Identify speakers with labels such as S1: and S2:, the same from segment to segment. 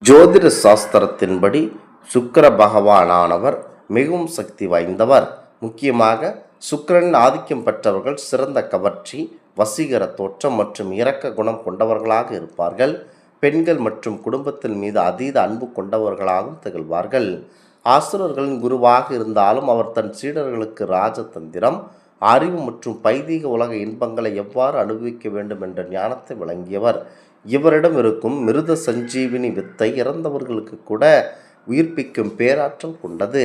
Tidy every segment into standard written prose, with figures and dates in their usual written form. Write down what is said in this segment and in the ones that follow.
S1: ஜோதிட சாஸ்திரத்தின்படி சுக்கிர பகவானானவர் மிகவும் சக்தி வாய்ந்தவர். முக்கியமாக சுக்கிரனின் ஆதிக்கம் பெற்றவர்கள் சிறந்த கவர்ச்சி, வசீகர தோற்றம் மற்றும் இரக்க குணம் கொண்டவர்களாக இருப்பார்கள். பெண்கள் மற்றும் குடும்பத்தின் மீது அதீத அன்பு கொண்டவர்களாகவும் திகழ்வார்கள். ஆசுரர்களின் குருவாக இருந்தாலும் அவர் தன் சீடர்களுக்கு ராஜதந்திரம், அறிவு மற்றும் பைதீக உலக இன்பங்களை எவ்வாறு அனுபவிக்க வேண்டும் என்ற ஞானத்தை வழங்கியவர். இவரிடம் இருக்கும் மிருத சஞ்சீவினி வித்தை இறந்தவர்களுக்கு கூட உயிர்ப்பிக்கும் பேராற்றல் கொண்டது.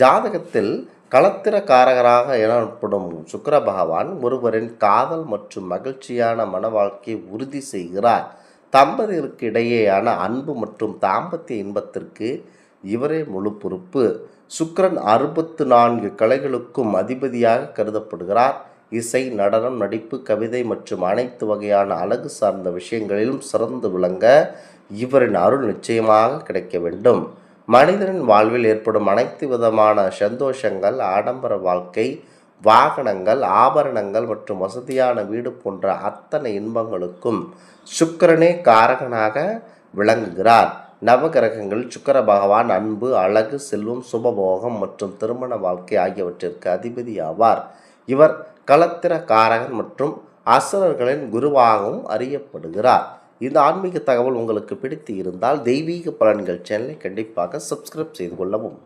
S1: ஜாதகத்தில் களத்திரக்காரகராக எனப்படும் சுக்கிர பகவான் ஒருவரின் காதல் மற்றும் மகிழ்ச்சியான மன வாழ்க்கையை உறுதி செய்கிறார். தம்பதிகளுக்கு இடையேயான அன்பு மற்றும் தாம்பத்திய இன்பத்திற்கு இவரே முழு பொறுப்பு. சுக்கிரன் 64 கலைகளுக்கும் அதிபதியாக கருதப்படுகிறார். இசை, நடனம், நடிப்பு, கவிதை மற்றும் அனைத்து வகையான அழகு சார்ந்த விஷயங்களிலும் சிறந்து விளங்க இவரின் அருள் நிச்சயமாக கிடைக்க வேண்டும். மனிதனின் வாழ்வில் ஏற்படும் அனைத்து விதமான சந்தோஷங்கள், ஆடம்பர வாழ்க்கை, வாகனங்கள், ஆபரணங்கள் மற்றும் வசதியான வீடு போன்ற அத்தனை இன்பங்களுக்கும் சுக்கிரனே காரகனாக விளங்குகிறார். நவகிரகங்கள் சுக்கிர பகவான் அன்பு, அழகு, செல்வம், சுபபோகம் மற்றும் திருமண வாழ்க்கை ஆகியவற்றிற்கு அதிபதி ஆவார். இவர் களத்திர காரகன் மற்றும் அசுரர்களின் குருவாகவும் அறியப்படுகிறார். இந்த ஆன்மீக தகவல் உங்களுக்கு பிடித்து இருந்தால் தெய்வீக பலன்கள் சேனலை கண்டிப்பாக சப்ஸ்கிரைப் செய்து கொள்ளவும்.